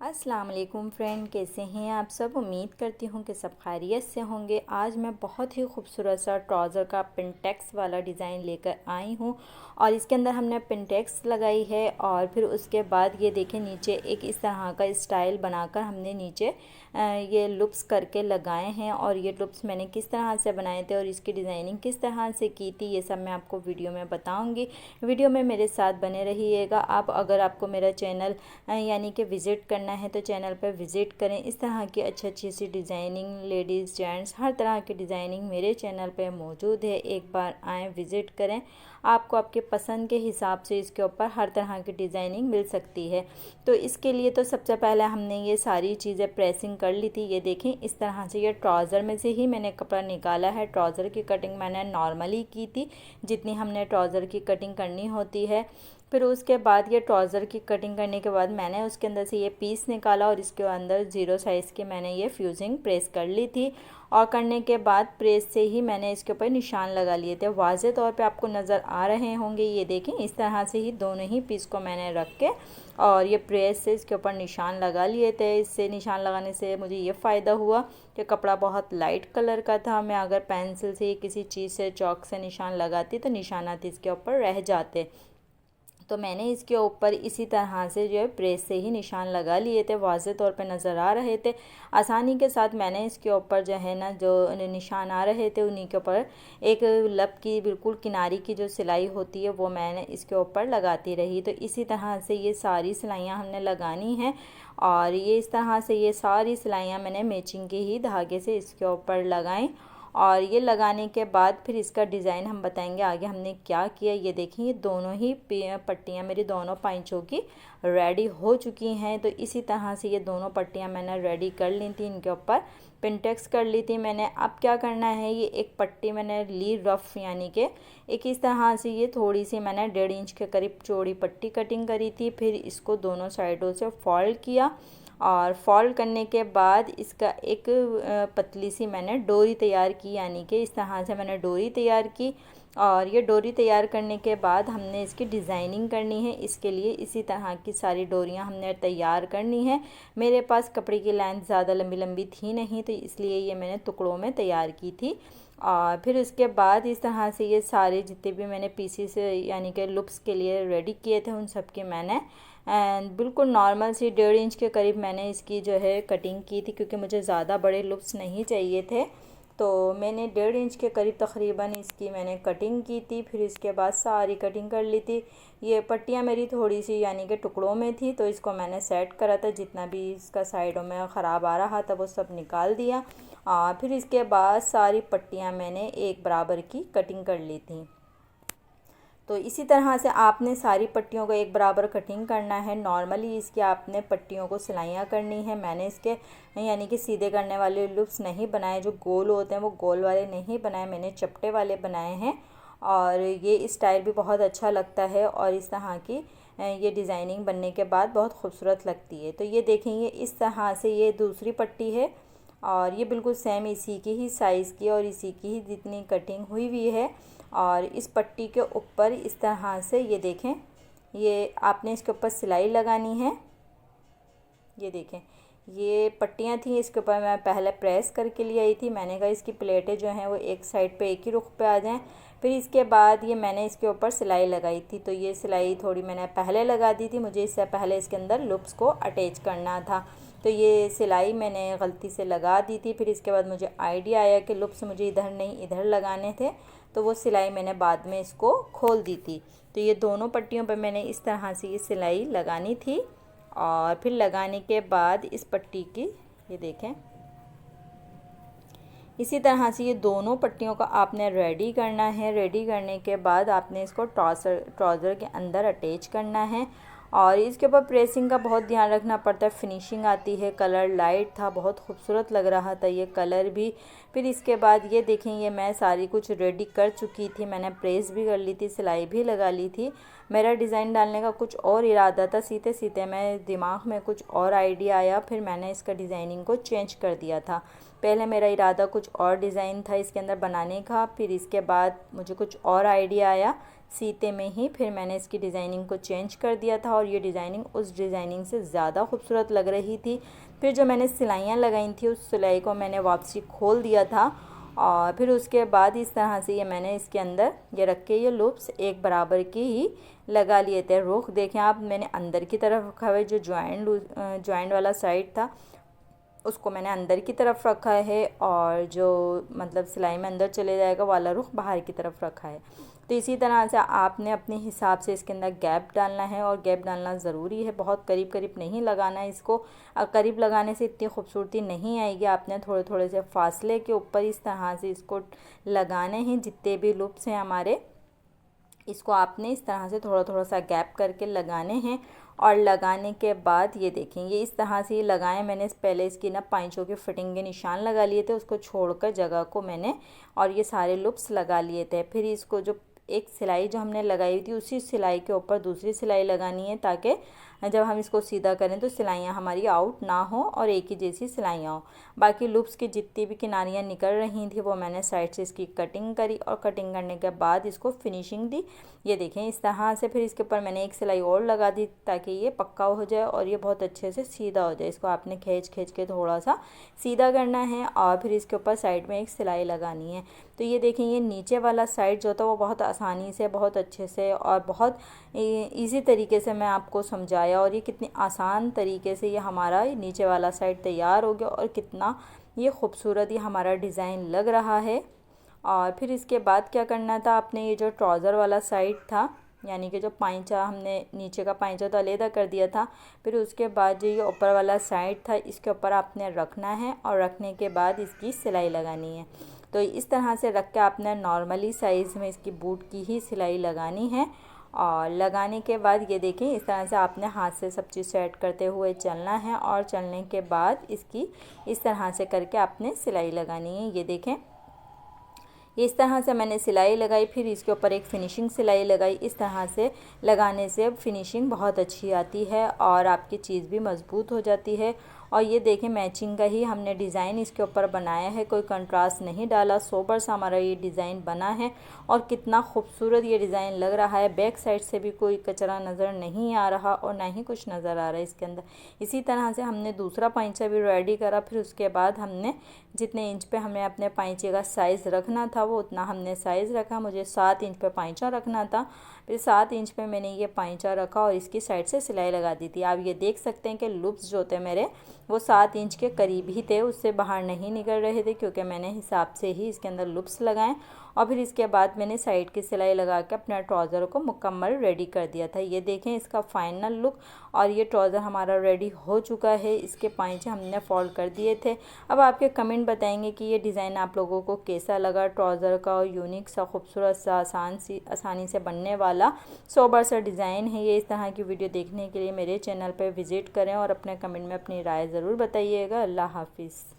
अस्सलाम वालेकुम फ्रेंड, कैसे हैं आप सब। उम्मीद करती हूँ कि सब खैरियत से होंगे। आज मैं बहुत ही खूबसूरत सा ट्राउज़र का पिंटेक्स वाला डिज़ाइन लेकर आई हूँ और इसके अंदर हमने पिंटेक्स लगाई है और फिर उसके बाद ये देखें नीचे एक इस तरह का स्टाइल बनाकर हमने नीचे ये लुप्स करके लगाए हैं। और ये लुप्स मैंने किस तरह से बनाए थे और इसकी डिज़ाइनिंग किस तरह से की थी ये सब मैं आपको वीडियो में बताऊँगी। वीडियो में मेरे साथ बने रहिएगा। आप अगर आपको मेरा चैनल यानी कि विज़िट करना है तो चैनल पर विज़िट करें। इस तरह की अच्छी सी डिज़ाइनिंग लेडीज़ जेंट्स हर तरह की डिज़ाइनिंग मेरे चैनल पे मौजूद है। एक बार आएँ, विज़िट करें, आपको आपके पसंद के हिसाब से इसके ऊपर हर तरह की डिज़ाइनिंग मिल सकती है। तो इसके लिए तो सबसे पहले हमने ये सारी चीज़ें प्रेसिंग कर ली थी। ये देखें, इस तरह से ये ट्राउज़र में से ही मैंने कपड़ा निकाला है। ट्राउज़र की कटिंग मैंने नॉर्मली की थी, जितनी हमने ट्राउज़र की कटिंग करनी होती है। फिर उसके बाद ये ट्राउज़र की कटिंग करने के बाद मैंने उसके अंदर से ये पीस निकाला और इसके अंदर 0 साइज़ की मैंने ये फ्यूजिंग प्रेस कर ली थी। और करने के बाद प्रेस से ही मैंने इसके ऊपर निशान लगा लिए थे। वाज़े तौर पे आपको नज़र आ रहे होंगे। ये देखें, इस तरह से ही दोनों ही पीस को मैंने रख के और ये प्रेस से इसके ऊपर निशान लगा लिए थे। इससे निशान लगाने से मुझे ये फ़ायदा हुआ कि कपड़ा बहुत लाइट कलर का था। मैं अगर पेंसिल से किसी चीज़ से चॉक से निशान लगाती तो निशानात इसके ऊपर रह जाते। तो मैंने इसके ऊपर इसी तरह से जो है प्रेस से ही निशान लगा लिए थे। वाज़े तौर पे नज़र आ रहे थे। आसानी के साथ मैंने इसके ऊपर जो है ना, जो निशान आ रहे थे उन्हीं के ऊपर एक लब की बिल्कुल किनारी की जो सिलाई होती है वो मैंने इसके ऊपर लगाती रही। तो इसी तरह से ये सारी सिलाइयाँ हमने लगानी हैं और ये इस तरह से ये सारी सिलाइयाँ मैंने मैचिंग के ही धागे से इसके ऊपर लगाई। और ये लगाने के बाद फिर इसका डिज़ाइन हम बताएंगे आगे हमने क्या किया। ये देखिए, ये दोनों ही पट्टियाँ मेरी दोनों पैंचों की रेडी हो चुकी हैं। तो इसी तरह से ये दोनों पट्टियाँ मैंने रेडी कर ली थी, इनके ऊपर पिंटेक्स कर ली थी मैंने। अब क्या करना है, ये एक पट्टी मैंने ली रफ़, यानी कि एक इस तरह से ये थोड़ी सी मैंने 1.5 इंच के करीब चौड़ी पट्टी कटिंग करी थी। फिर इसको दोनों साइडों से फोल्ड किया और फोल्ड करने के बाद इसका एक पतली सी मैंने डोरी तैयार की, यानी कि इस तरह से मैंने डोरी तैयार की। और ये डोरी तैयार करने के बाद हमने इसकी डिज़ाइनिंग करनी है। इसके लिए इसी तरह की सारी डोरियां हमने तैयार करनी है। मेरे पास कपड़े की लेंथ ज़्यादा लंबी लंबी थी नहीं, तो इसलिए ये मैंने टुकड़ों में तैयार की थी। और फिर उसके बाद इस तरह से ये सारे जितने भी मैंने पीसीस यानी कि लुप्स के लिए रेडी किए थे उन सब की मैंने बिल्कुल नॉर्मल सी 1.5 इंच के करीब मैंने इसकी जो है कटिंग की थी, क्योंकि मुझे ज़्यादा बड़े लुप्स नहीं चाहिए थे। तो मैंने 1.5 इंच के करीब तकरीबन इसकी मैंने कटिंग की थी। फिर इसके बाद सारी कटिंग कर ली थी। ये पट्टियाँ मेरी थोड़ी सी यानी कि टुकड़ों में थी, तो इसको मैंने सेट करा था। जितना भी इसका साइडों में ख़राब आ रहा था वो सब निकाल दिया। फिर इसके बाद सारी पट्टियाँ मैंने एक बराबर की कटिंग कर ली थी। तो इसी तरह से आपने सारी पट्टियों को एक बराबर कटिंग करना है। नॉर्मली इसकी आपने पट्टियों को सिलाइयाँ करनी है। मैंने इसके यानी कि सीधे करने वाले लुप्स नहीं बनाए, जो गोल होते हैं वो गोल वाले नहीं बनाए, मैंने चपटे वाले बनाए हैं। और ये स्टाइल भी बहुत अच्छा लगता है और इस तरह की ये डिज़ाइनिंग बनने के बाद बहुत खूबसूरत लगती है। तो ये देखेंगे, इस तरह से ये दूसरी पट्टी है और ये बिल्कुल सेम इसी की ही साइज़ की और इसी की ही जितनी कटिंग हुई है। और इस पट्टी के ऊपर इस तरह से ये देखें, ये आपने इसके ऊपर सिलाई लगानी है। ये देखें, ये पट्टियाँ थी, इसके ऊपर मैं पहले प्रेस करके ले आई थी। मैंने कहा इसकी प्लेटें जो हैं वो एक साइड पे एक ही रुख पे आ जाएं। फिर इसके बाद ये मैंने इसके ऊपर सिलाई लगाई थी। तो ये सिलाई थोड़ी मैंने पहले लगा दी थी, मुझे इससे पहले इसके अंदर लुप्स को अटैच करना था। तो ये सिलाई मैंने गलती से लगा दी थी। फिर इसके बाद मुझे आइडिया आया कि लुप्स मुझे इधर नहीं इधर लगाने थे, तो वो सिलाई मैंने बाद में इसको खोल दी थी। तो ये दोनों पट्टियों पर मैंने इस तरह से ये सिलाई लगानी थी। और फिर लगाने के बाद इस पट्टी की ये देखें, इसी तरह से ये दोनों पट्टियों का आपने रेडी करना है। रेडी करने के बाद आपने इसको ट्राउज़र के अंदर अटैच करना है। और इसके ऊपर प्रेसिंग का बहुत ध्यान रखना पड़ता है, फिनिशिंग आती है। कलर लाइट था, बहुत खूबसूरत लग रहा था ये कलर भी। फिर इसके बाद ये देखें, ये मैं सारी कुछ रेडी कर चुकी थी, मैंने प्रेस भी कर ली थी, सिलाई भी लगा ली थी। मेरा डिज़ाइन डालने का कुछ और इरादा था, सीते सीते मैं दिमाग में कुछ और आइडिया आया, फिर मैंने इसका डिज़ाइनिंग को चेंज कर दिया था। पहले मेरा इरादा कुछ और डिज़ाइन था इसके अंदर बनाने का, फिर इसके बाद मुझे कुछ और आइडिया आया सीते में ही फिर मैंने इसकी डिज़ाइनिंग को चेंज कर दिया था और ये डिज़ाइनिंग उस डिज़ाइनिंग से ज़्यादा खूबसूरत लग रही थी। फिर जो मैंने सिलाइयाँ लगाई थी उस सिलाई को मैंने वापसी खोल दिया था और फिर उसके बाद इस तरह से ये मैंने इसके अंदर ये रख के ये लूप्स एक बराबर की ही लगा लिए थे। रुख देखें आप, मैंने अंदर की तरफ रखा हुआ है, जो जॉइंट वाला साइड था उसको मैंने अंदर की तरफ रखा है और जो मतलब सिलाई में अंदर चले जाएगा वाला रुख बाहर की तरफ रखा है। तो इसी तरह से आपने अपने हिसाब से इसके अंदर गैप डालना है और गैप डालना ज़रूरी है, बहुत करीब करीब नहीं लगाना है इसको। करीब लगाने से इतनी खूबसूरती नहीं आएगी, आपने थोड़े थोड़े से फासले के ऊपर इस तरह से इसको लगाने हैं। जितने भी लूप्स हैं हमारे, इसको आपने इस तरह से थोड़ा थोड़ा सा गैप करके लगाने हैं। और लगाने के बाद ये देखेंगे इस तरह से ये लगाएं। मैंने पहले इसकी ना पाइचों के फिटिंग के निशान लगा लिए थे, उसको छोड़कर जगह को मैंने और ये सारे लूप्स लगा लिए थे। फिर इसको जो एक सिलाई जो हमने लगाई थी उसी सिलाई के ऊपर दूसरी सिलाई लगानी है, ताकि जब हम इसको सीधा करें तो सिलाइयाँ हमारी आउट ना हो और एक ही जैसी सिलाइयाँ हो। बाकी लूप्स की जितनी भी किनारियाँ निकल रही थी वो मैंने साइड से इसकी कटिंग करी और कटिंग करने के बाद इसको फिनिशिंग दी। ये देखें इस तरह से। फिर इसके ऊपर मैंने एक सिलाई और लगा दी ताकि ये पक्का हो जाए और ये बहुत अच्छे से सीधा हो जाए। इसको आपने खींच के थोड़ा सा सीधा करना है और फिर इसके ऊपर साइड में एक सिलाई लगानी है। तो ये देखें ये नीचे वाला साइड जो था वो बहुत आसानी से, बहुत अच्छे से और बहुत इजी तरीके से मैं आपको समझाया और ये कितनी आसान तरीके से ये हमारा नीचे वाला साइड तैयार हो गया और कितना ये खूबसूरत ये हमारा डिज़ाइन लग रहा है। और फिर इसके बाद क्या करना था, आपने ये जो ट्राउज़र वाला साइड था, यानी कि जो पाइचा हमने नीचे का पाइचा तो अलहदा कर दिया था, फिर उसके बाद जो ये ऊपर वाला साइड था इसके ऊपर आपने रखना है और रखने के बाद इसकी सिलाई लगानी है। तो इस तरह से रख के आपने नॉर्मली साइज़ में इसकी बूट की ही सिलाई लगानी है। और लगाने के बाद ये देखें इस तरह से आपने हाथ से सब चीज़ सेट करते हुए चलना है और चलने के बाद इसकी इस तरह से करके आपने सिलाई लगानी है। ये देखें इस तरह से मैंने सिलाई लगाई, फिर इसके ऊपर एक फ़िनिशिंग सिलाई लगाई। इस तरह से लगाने से फिनिशिंग बहुत अच्छी आती है और आपकी चीज़ भी मज़बूत हो जाती है। और ये देखें मैचिंग का ही हमने डिज़ाइन इसके ऊपर बनाया है, कोई कंट्रास्ट नहीं डाला, सोबर सा हमारा ये डिज़ाइन बना है और कितना खूबसूरत ये डिज़ाइन लग रहा है। बैक साइड से भी कोई कचरा नज़र नहीं आ रहा और ना ही कुछ नज़र आ रहा है इसके अंदर। इसी तरह से हमने दूसरा पाइचा भी रेडी करा। फिर उसके बाद हमने जितने इंच पे हमें अपने पाइचे का साइज़ रखना था वो उतना हमने साइज़ रखा। मुझे 7 इंच पे पाइचा रखना था, फिर 7 इंच पे मैंने ये पाइचा रखा और इसकी साइड से सिलाई लगा दी थी। आप ये देख सकते हैं कि लूप्स जो थे मेरे वो 7 इंच के करीब ही थे, उससे बाहर नहीं निकल रहे थे क्योंकि मैंने हिसाब से ही इसके अंदर लूप्स लगाएं। और फिर इसके बाद मैंने साइड की सिलाई लगा के अपना ट्राउज़र को मुकम्मल रेडी कर दिया था। ये देखें इसका फाइनल लुक और ये ट्राउज़र हमारा रेडी हो चुका है। इसके पाइचे हमने फोल्ड कर दिए थे। अब आपके कमेंट बताएंगे कि ये डिज़ाइन आप लोगों को कैसा लगा ट्राउज़र का। और यूनिक सा, खूबसूरत सा, आसानी से बनने वाला सोबर सा डिज़ाइन है ये। इस तरह की वीडियो देखने के लिए मेरे चैनल पर विज़िट करें और अपने कमेंट में अपनी राय ज़रूर बताइएगा। अल्लाह हाफिज़।